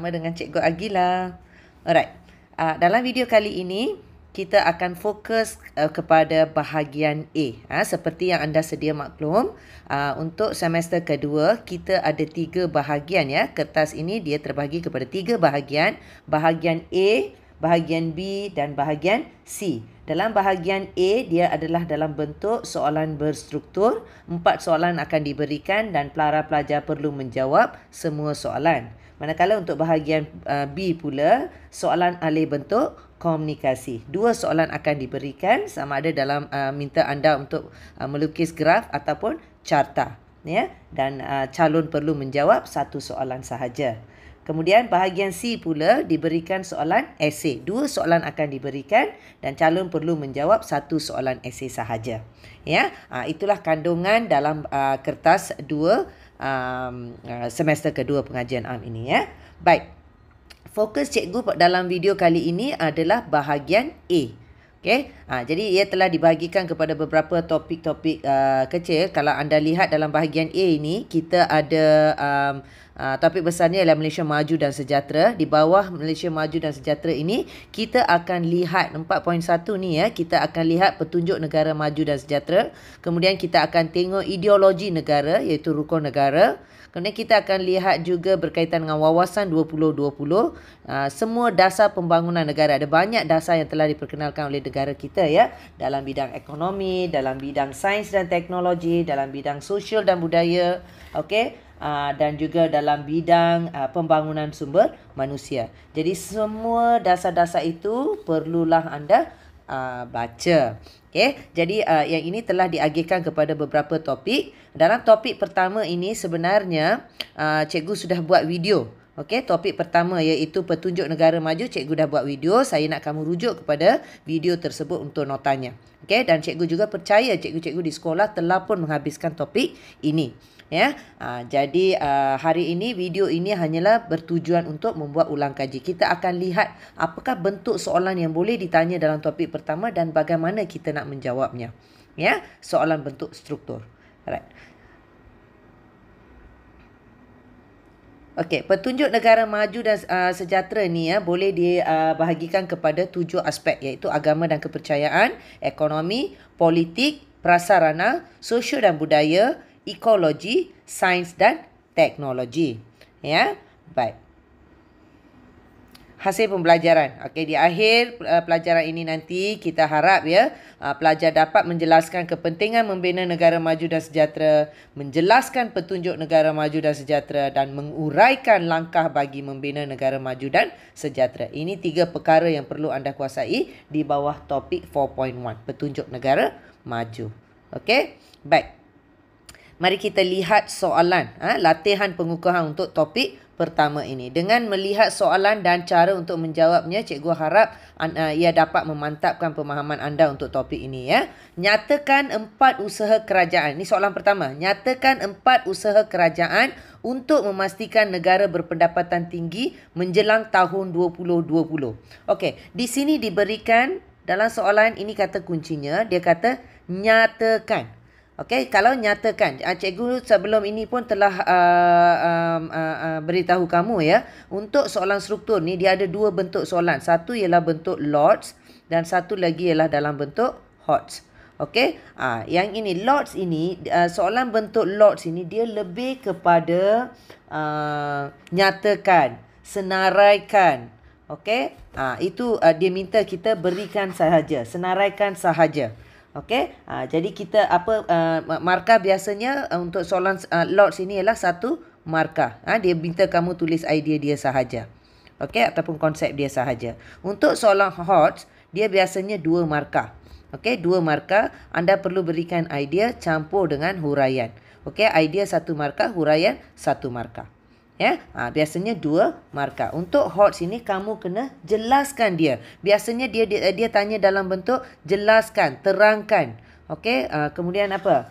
bersama dengan Cikgu Agila. Alright. Dalam video kali ini kita akan fokus kepada bahagian A. Seperti yang anda sedia maklum, untuk semester kedua kita ada 3 bahagian ya. Kertas ini dia terbahagi kepada 3 bahagian. Bahagian A, bahagian B dan bahagian C. Dalam bahagian A, dia adalah dalam bentuk soalan berstruktur. 4 soalan akan diberikan dan para pelajar perlu menjawab semua soalan. Manakala untuk bahagian B pula, soalan alih bentuk komunikasi. 2 soalan akan diberikan, sama ada dalam minta anda untuk melukis graf ataupun carta. Ya? Dan calon perlu menjawab 1 soalan sahaja. Kemudian bahagian C pula diberikan soalan esei. 2 soalan akan diberikan dan calon perlu menjawab 1 soalan esei sahaja. Ya, itulah kandungan dalam kertas 2 semester kedua pengajian am ini ya. Baik. Fokus cikgu dalam video kali ini adalah bahagian A. Okey. Jadi ia telah dibahagikan kepada beberapa topik-topik kecil. Kalau anda lihat dalam bahagian A ini, kita ada topik besarnya ialah Malaysia Maju dan Sejahtera. Di bawah Malaysia Maju dan Sejahtera ini, kita akan lihat 4.1 ni ya, kita akan lihat petunjuk negara maju dan sejahtera. Kemudian kita akan tengok ideologi negara iaitu rukun negara. Kemudian kita akan lihat juga berkaitan dengan wawasan 2020, semua dasar pembangunan negara. Ada banyak dasar yang telah diperkenalkan oleh negara kita ya, dalam bidang ekonomi, dalam bidang sains dan teknologi, dalam bidang sosial dan budaya, okey, dan juga dalam bidang pembangunan sumber manusia. Jadi semua dasar-dasar itu perlulah anda baca. Okay. Jadi yang ini telah diagihkan kepada beberapa topik. Dalam topik pertama ini sebenarnya cikgu sudah buat video. Okey, topik pertama iaitu petunjuk negara maju, cikgu dah buat video. Saya nak kamu rujuk kepada video tersebut untuk notanya. Okey, dan cikgu juga percaya cikgu-cikgu di sekolah telah pun menghabiskan topik ini. Ya, jadi hari ini video ini hanyalah bertujuan untuk membuat ulang kaji. Kita akan lihat apakah bentuk soalan yang boleh ditanya dalam topik pertama dan bagaimana kita nak menjawabnya. Ya, soalan bentuk struktur. Alright. Okey, petunjuk negara maju dan sejahtera ni ya boleh dibahagikan kepada 7 aspek iaitu agama dan kepercayaan, ekonomi, politik, prasarana, sosial dan budaya, ekologi, sains dan teknologi. Ya, baik. Hasil pembelajaran. Okey, di akhir pelajaran ini nanti kita harap ya pelajar dapat menjelaskan kepentingan membina negara maju dan sejahtera, menjelaskan petunjuk negara maju dan sejahtera dan menguraikan langkah bagi membina negara maju dan sejahtera. Ini 3 perkara yang perlu anda kuasai di bawah topik 4.1, petunjuk negara maju. Okey, baik. Mari kita lihat soalan, latihan pengukuhan untuk topik pertama ini. Dengan melihat soalan dan cara untuk menjawabnya, cikgu harap ia dapat memantapkan pemahaman anda untuk topik ini ya. Nyatakan 4 usaha kerajaan. Ini soalan pertama. Nyatakan 4 usaha kerajaan untuk memastikan negara berpendapatan tinggi menjelang tahun 2020. Okey, di sini diberikan dalam soalan ini kata kuncinya, dia kata nyatakan. Okey, kalau nyatakan, cikgu sebelum ini pun telah beritahu kamu ya, untuk soalan struktur ni dia ada 2 bentuk soalan. Satu ialah bentuk lots dan satu lagi ialah dalam bentuk HOTS. Okey, yang ini lots ini, soalan bentuk lots ini dia lebih kepada nyatakan, senaraikan. Okey, itu dia minta kita berikan sahaja, senaraikan sahaja. Okey, jadi kita markah biasanya untuk soalan lots ini ialah 1 markah. Dia minta kamu tulis idea dia sahaja. Okey, ataupun konsep dia sahaja. Untuk soalan HOTS, dia biasanya 2 markah. Okey, 2 markah. Anda perlu berikan idea campur dengan huraian. Okey, idea 1 markah, huraian 1 markah. Ya, biasanya 2 markah. Untuk HOTS ini kamu kena jelaskan dia. Biasanya dia tanya dalam bentuk jelaskan, terangkan. Okey, kemudian apa?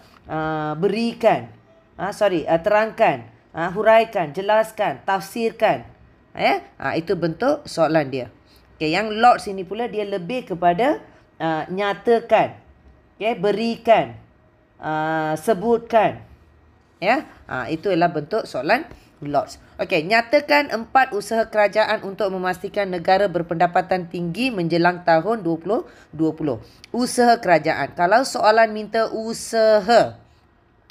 Berikan. Terangkan, huraikan, jelaskan, tafsirkan. Ya, itu bentuk soalan dia. Okey, yang lots ini pula dia lebih kepada nyatakan. Okey, berikan, sebutkan. Ya, itu ialah bentuk soalan Lots. Okey, nyatakan 4 usaha kerajaan untuk memastikan negara berpendapatan tinggi menjelang tahun 2020. Usaha kerajaan. Kalau soalan minta usaha,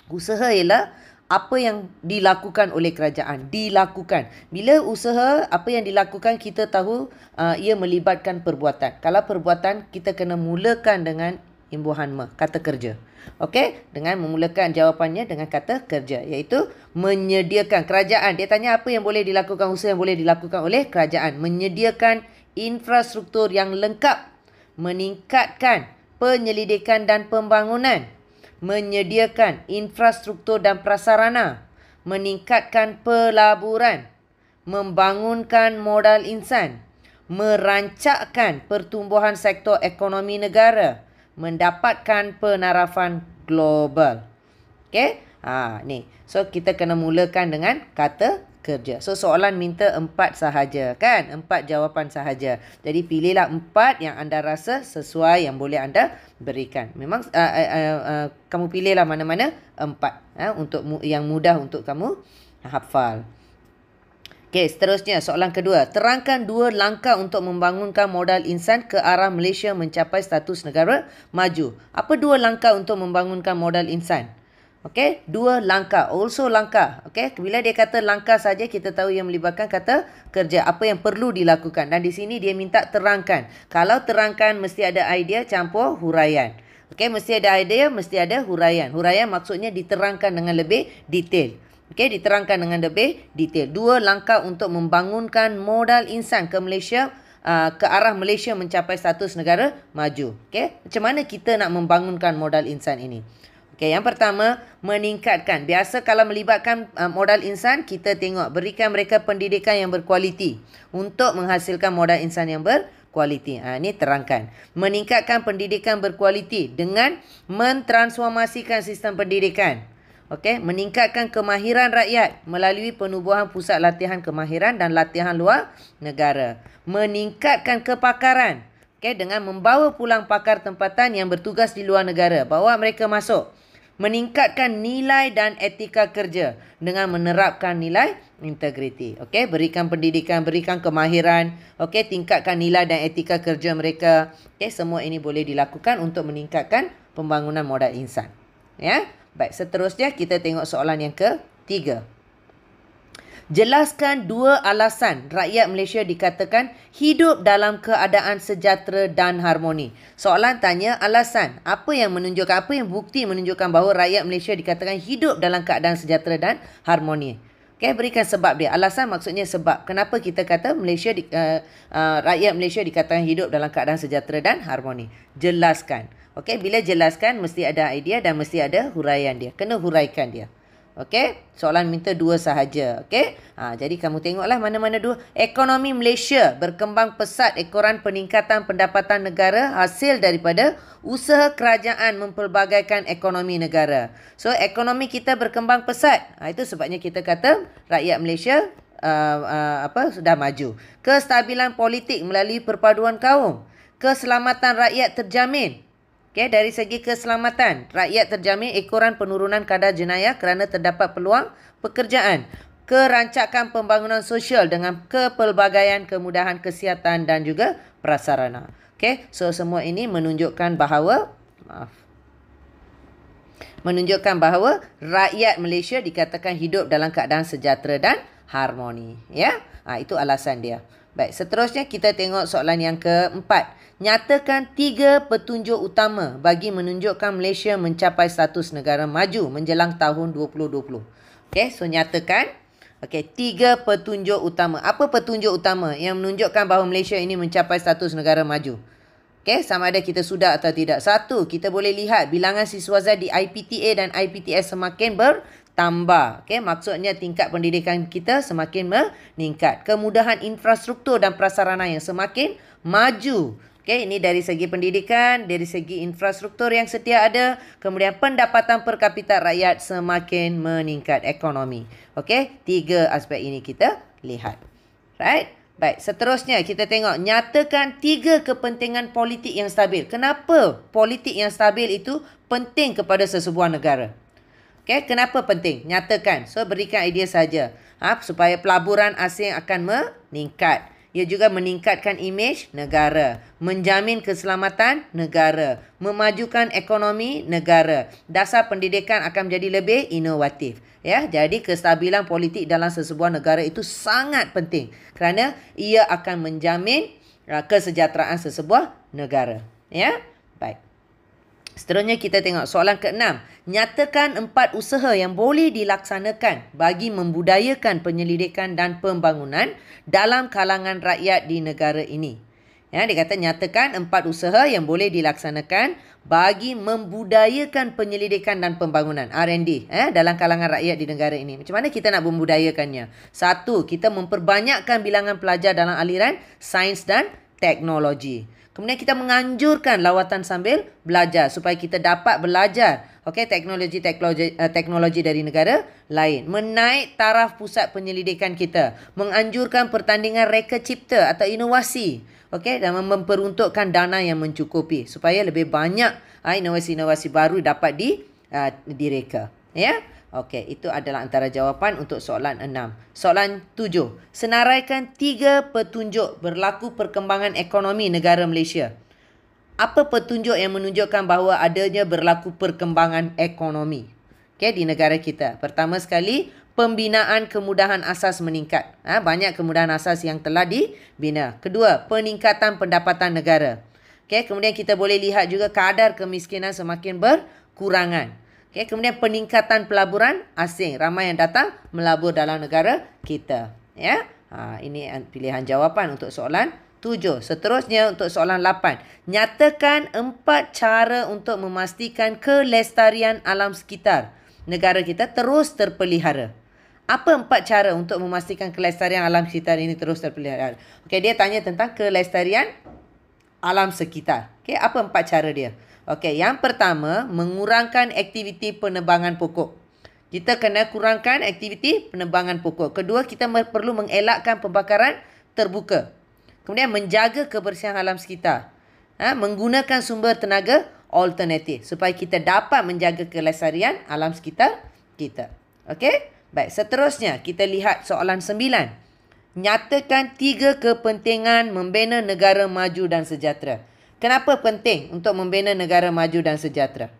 usaha ialah apa yang dilakukan oleh kerajaan. Dilakukan. Bila usaha, apa yang dilakukan, kita tahu ia melibatkan perbuatan. Kalau perbuatan, kita kena mulakan dengan imbuhan ma, kata kerja. Okey, dengan memulakan jawapannya dengan kata kerja, iaitu menyediakan. Kerajaan, dia tanya apa yang boleh dilakukan, usaha yang boleh dilakukan oleh kerajaan. Menyediakan infrastruktur yang lengkap, meningkatkan penyelidikan dan pembangunan, menyediakan infrastruktur dan prasarana, meningkatkan pelaburan, membangunkan modal insan, merancangkan pertumbuhan sektor ekonomi negara, mendapatkan penarafan global. Okey? Ni. So, kita kena mulakan dengan kata kerja. So, soalan minta 4 sahaja, kan? 4 jawapan sahaja. Jadi, pilihlah 4 yang anda rasa sesuai yang boleh anda berikan. Memang kamu pilihlah mana-mana 4 untuk yang mudah untuk kamu hafal. Okey, seterusnya soalan kedua. Terangkan 2 langkah untuk membangunkan modal insan ke arah Malaysia mencapai status negara maju. Apa 2 langkah untuk membangunkan modal insan? Okey, 2 langkah. Also langkah. Okey, bila dia kata langkah saja, kita tahu yang melibatkan kata kerja. Apa yang perlu dilakukan. Dan di sini dia minta terangkan. Kalau terangkan, mesti ada idea campur huraian. Okey, mesti ada idea, mesti ada huraian. Huraian maksudnya diterangkan dengan lebih detail. Okey, diterangkan dengan lebih detail. 2 langkah untuk membangunkan modal insan ke Malaysia, ke arah Malaysia mencapai status negara maju. Okey, macam mana kita nak membangunkan modal insan ini? Okey, yang pertama, meningkatkan. Biasa kalau melibatkan modal insan, kita tengok berikan mereka pendidikan yang berkualiti untuk menghasilkan modal insan yang berkualiti. Ini terangkan. Meningkatkan pendidikan berkualiti dengan mentransformasikan sistem pendidikan. Okey, meningkatkan kemahiran rakyat melalui penubuhan pusat latihan kemahiran dan latihan luar negara. Meningkatkan kepakaran, okey, dengan membawa pulang pakar tempatan yang bertugas di luar negara, bawa mereka masuk. Meningkatkan nilai dan etika kerja dengan menerapkan nilai integriti. Okey, berikan pendidikan, berikan kemahiran, okey, tingkatkan nilai dan etika kerja mereka. Okey, semua ini boleh dilakukan untuk meningkatkan pembangunan modal insan. Ya. Baik, seterusnya kita tengok soalan yang ketiga. Jelaskan 2 alasan rakyat Malaysia dikatakan hidup dalam keadaan sejahtera dan harmoni. Soalan tanya alasan. Apa yang menunjukkan, apa yang bukti menunjukkan bahawa rakyat Malaysia dikatakan hidup dalam keadaan sejahtera dan harmoni. Okey, berikan sebab dia. Alasan maksudnya sebab. Kenapa kita kata rakyat Malaysia dikatakan hidup dalam keadaan sejahtera dan harmoni. Jelaskan. Okey, bila jelaskan mesti ada idea dan mesti ada huraian dia. Kena huraikan dia. Okey, soalan minta 2 sahaja. Okey, jadi kamu tengoklah mana-mana 2. Ekonomi Malaysia berkembang pesat ekoran peningkatan pendapatan negara hasil daripada usaha kerajaan mempelbagaikan ekonomi negara. So, ekonomi kita berkembang pesat. Itu sebabnya kita kata rakyat Malaysia sudah maju. Kestabilan politik melalui perpaduan kaum. Keselamatan rakyat terjamin. Okay, dari segi keselamatan, rakyat terjamin ekoran penurunan kadar jenayah kerana terdapat peluang pekerjaan. Kerancakan pembangunan sosial dengan kepelbagaian kemudahan kesihatan dan juga prasarana. Okay, so semua ini menunjukkan bahawa rakyat Malaysia dikatakan hidup dalam keadaan sejahtera dan harmoni. Ya, itu alasan dia. Baik, seterusnya kita tengok soalan yang keempat. Nyatakan 3 petunjuk utama bagi menunjukkan Malaysia mencapai status negara maju menjelang tahun 2020. Okey, so nyatakan 3 petunjuk utama. Apa petunjuk utama yang menunjukkan bahawa Malaysia ini mencapai status negara maju? Okey, sama ada kita sudah atau tidak. 1, kita boleh lihat bilangan siswaza di IPTA dan IPTS semakin bertambah. Okey, maksudnya tingkat pendidikan kita semakin meningkat. Kemudahan infrastruktur dan prasarana yang semakin maju. Okey, ini dari segi pendidikan, dari segi infrastruktur yang setia ada, kemudian pendapatan per kapita rakyat semakin meningkat ekonomi. Okey, 3 aspek ini kita lihat. Right? Baik, seterusnya kita tengok nyatakan 3 kepentingan politik yang stabil. Kenapa politik yang stabil itu penting kepada sesebuah negara? Okey, kenapa penting? Nyatakan. So, berikan idea saja. supaya pelaburan asing akan meningkat. Ia juga meningkatkan imej negara, menjamin keselamatan negara, memajukan ekonomi negara. Dasar pendidikan akan menjadi lebih inovatif. Ya, jadi kestabilan politik dalam sesebuah negara itu sangat penting kerana ia akan menjamin kesejahteraan sesebuah negara. Ya, baik. Seterusnya kita tengok soalan ke-6. Nyatakan 4 usaha yang boleh dilaksanakan bagi membudayakan penyelidikan dan pembangunan dalam kalangan rakyat di negara ini. Ya, dia kata nyatakan 4 usaha yang boleh dilaksanakan bagi membudayakan penyelidikan dan pembangunan R&D dalam kalangan rakyat di negara ini. Macam mana kita nak membudayakannya? 1, kita memperbanyakkan bilangan pelajar dalam aliran sains dan teknologi. Kemudian kita menganjurkan lawatan sambil belajar supaya kita dapat belajar teknologi dari negara lain. Menaik taraf pusat penyelidikan kita. Menganjurkan pertandingan reka cipta atau inovasi. Dan memperuntukkan dana yang mencukupi supaya lebih banyak inovasi-inovasi baru dapat direka. Ya. Itu adalah antara jawapan untuk soalan 6. Soalan 7. Senaraikan 3 petunjuk berlaku perkembangan ekonomi negara Malaysia. Apa petunjuk yang menunjukkan bahawa adanya berlaku perkembangan ekonomi di negara kita? Pertama sekali, pembinaan kemudahan asas meningkat. Banyak kemudahan asas yang telah dibina. Kedua, peningkatan pendapatan negara. Kemudian kita boleh lihat juga kadar kemiskinan semakin berkurangan. Kemudian peningkatan pelaburan asing. Ramai yang datang melabur dalam negara kita. Ya, ini pilihan jawapan untuk soalan 7. Seterusnya untuk soalan 8. Nyatakan 4 cara untuk memastikan kelestarian alam sekitar negara kita terus terpelihara. Apa 4 cara untuk memastikan kelestarian alam sekitar ini terus terpelihara? Dia tanya tentang kelestarian alam sekitar. Apa 4 cara dia? Yang pertama, mengurangkan aktiviti penebangan pokok. Kita kena kurangkan aktiviti penebangan pokok. Kedua, kita perlu mengelakkan pembakaran terbuka. Kemudian, menjaga kebersihan alam sekitar. Menggunakan sumber tenaga alternatif supaya kita dapat menjaga kelestarian alam sekitar kita. Baik, seterusnya kita lihat soalan 9. Nyatakan 3 kepentingan membina negara maju dan sejahtera. Kenapa penting untuk membina negara maju dan sejahtera?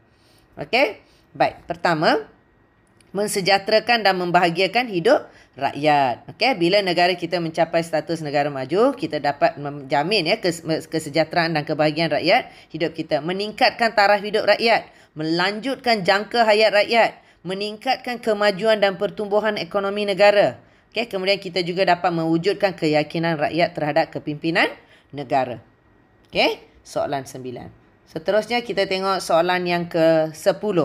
Baik. Pertama, mensejahterakan dan membahagiakan hidup rakyat. Bila negara kita mencapai status negara maju, kita dapat menjamin kesejahteraan dan kebahagiaan rakyat hidup kita. Meningkatkan taraf hidup rakyat. Melanjutkan jangka hayat rakyat. Meningkatkan kemajuan dan pertumbuhan ekonomi negara. Kemudian kita juga dapat mewujudkan keyakinan rakyat terhadap kepimpinan negara. Soalan 9. Seterusnya kita tengok soalan yang ke-10.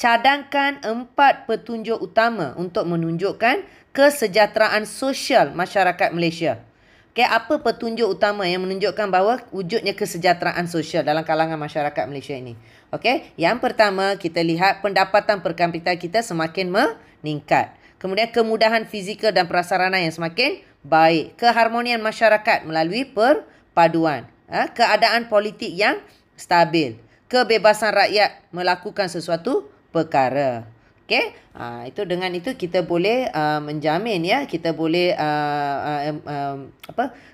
Cadangkan 4 petunjuk utama untuk menunjukkan kesejahteraan sosial masyarakat Malaysia. Apa petunjuk utama yang menunjukkan bahawa wujudnya kesejahteraan sosial dalam kalangan masyarakat Malaysia ini? Yang pertama, kita lihat pendapatan per kapita kita semakin meningkat. Kemudian kemudahan fizikal dan prasarana yang semakin baik. Keharmonian masyarakat melalui perpaduan. Keadaan politik yang stabil. Kebebasan rakyat melakukan sesuatu perkara. Itu dengan itu kita boleh menjamin kita boleh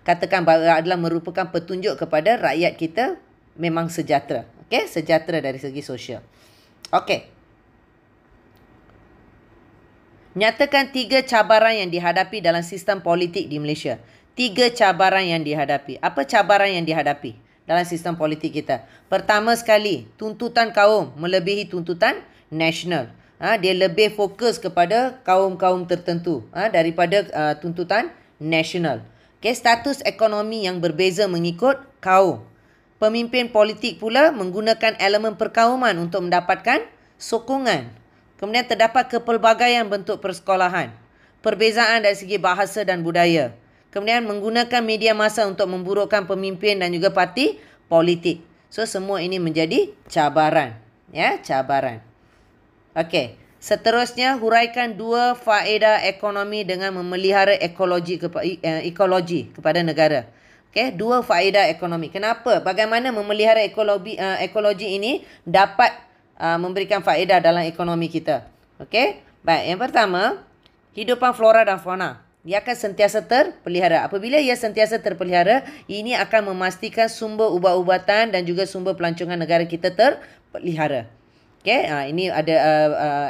katakan bahawa adalah merupakan petunjuk kepada rakyat kita memang sejahtera. Sejahtera dari segi sosial. Nyatakan 3 cabaran yang dihadapi dalam sistem politik di Malaysia. 3 cabaran yang dihadapi. Apa cabaran yang dihadapi dalam sistem politik kita? Pertama sekali, tuntutan kaum melebihi tuntutan nasional. Dia lebih fokus kepada kaum-kaum tertentu daripada tuntutan nasional. Status ekonomi yang berbeza mengikut kaum. Pemimpin politik pula menggunakan elemen perkauman untuk mendapatkan sokongan. Kemudian terdapat kepelbagaian bentuk persekolahan. Perbezaan dari segi bahasa dan budaya. Kemudian menggunakan media massa untuk memburukkan pemimpin dan juga parti politik. So, semua ini menjadi cabaran. Cabaran. Seterusnya, huraikan 2 faedah ekonomi dengan memelihara ekologi kepada negara. 2 faedah ekonomi. Kenapa? Bagaimana memelihara ekologi ini dapat memberikan faedah dalam ekonomi kita. Baik, yang pertama, Kehidupan flora dan fauna. Dia akan sentiasa terpelihara. Apabila ia sentiasa terpelihara, ini akan memastikan sumber ubat-ubatan dan juga sumber pelancongan negara kita terpelihara. Okay, ini ada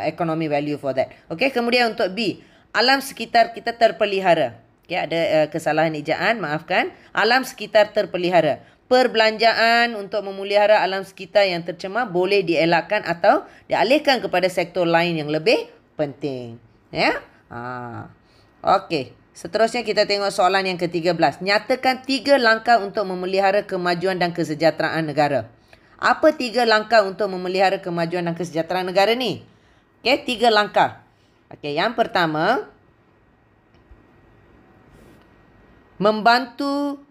economy value for that. Okay, kemudian untuk B, alam sekitar kita terpelihara. Okay, ada kesalahan ejaan, maafkan. Alam sekitar terpelihara. Perbelanjaan untuk memelihara alam sekitar yang tercemar boleh dielakkan atau dialihkan kepada sektor lain yang lebih penting. Ya. Okey. Seterusnya kita tengok soalan yang ke-13. Nyatakan 3 langkah untuk memelihara kemajuan dan kesejahteraan negara. Apa 3 langkah untuk memelihara kemajuan dan kesejahteraan negara ni? Okey, 3 langkah. Okey, yang pertama, membentuk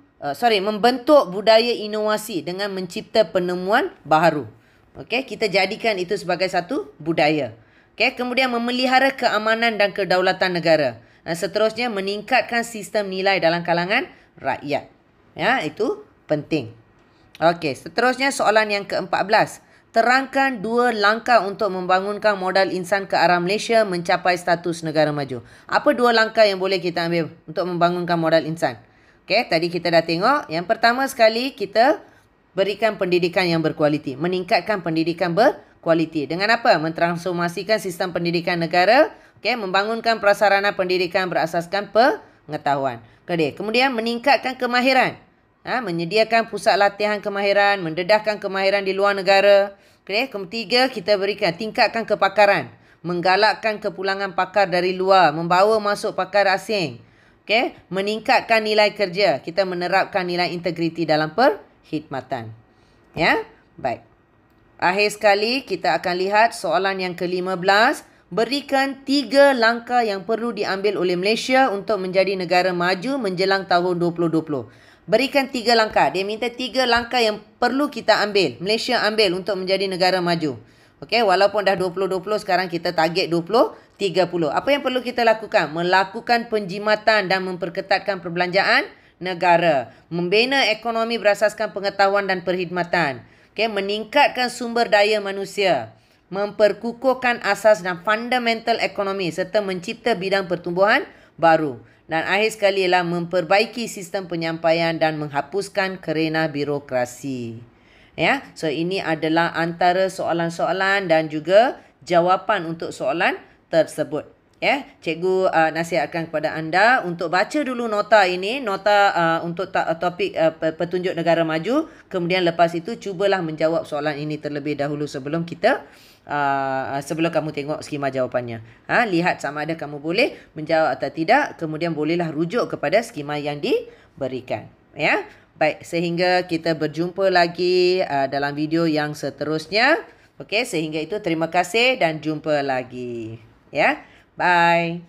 budaya inovasi dengan mencipta penemuan baharu. Okey, kita jadikan itu sebagai satu budaya. Okey, kemudian memelihara keamanan dan kedaulatan negara. Dan seterusnya meningkatkan sistem nilai dalam kalangan rakyat. Ya, itu penting. Okey, seterusnya soalan yang ke-14. Terangkan 2 langkah untuk membangunkan modal insan ke arah Malaysia mencapai status negara maju. Apa 2 langkah yang boleh kita ambil untuk membangunkan modal insan? Okey, tadi kita dah tengok. Yang pertama sekali, kita berikan pendidikan yang berkualiti. Meningkatkan pendidikan berkualiti. Dengan apa? Mentransformasikan sistem pendidikan negara. Okey, membangunkan prasarana pendidikan berasaskan pengetahuan. Kemudian meningkatkan kemahiran. Menyediakan pusat latihan kemahiran, mendedahkan kemahiran di luar negara. Ketiga, kita berikan tingkatkan kepakaran. Menggalakkan kepulangan pakar dari luar. Membawa masuk pakar asing. Meningkatkan nilai kerja. Kita menerapkan nilai integriti dalam perkhidmatan. Ya, baik. Akhir sekali, kita akan lihat soalan yang ke-15. Berikan 3 langkah yang perlu diambil oleh Malaysia untuk menjadi negara maju menjelang tahun 2020. Berikan 3 langkah. Dia minta 3 langkah yang perlu kita ambil. Malaysia ambil untuk menjadi negara maju. Okey, walaupun dah 2020, sekarang kita target 2030. Apa yang perlu kita lakukan? Melakukan penjimatan dan memperketatkan perbelanjaan negara. Membina ekonomi berasaskan pengetahuan dan perkhidmatan. Okey, meningkatkan sumber daya manusia. Memperkukuhkan asas dan fundamental ekonomi serta mencipta bidang pertumbuhan baru. Dan akhir sekali ialah memperbaiki sistem penyampaian dan menghapuskan kerena birokrasi. Ya, so ini adalah antara soalan-soalan dan juga jawapan untuk soalan tersebut. Ya, cikgu nasihatkan kepada anda untuk baca dulu nota ini, nota untuk topik petunjuk negara maju. Kemudian lepas itu cubalah menjawab soalan ini terlebih dahulu sebelum kita sebelum kamu tengok skema jawapannya. Lihat sama ada kamu boleh menjawab atau tidak. Kemudian bolehlah rujuk kepada skema yang diberikan. Ya, baik, sehingga kita berjumpa lagi dalam video yang seterusnya. Okey, sehingga itu terima kasih dan jumpa lagi. Ya, bye.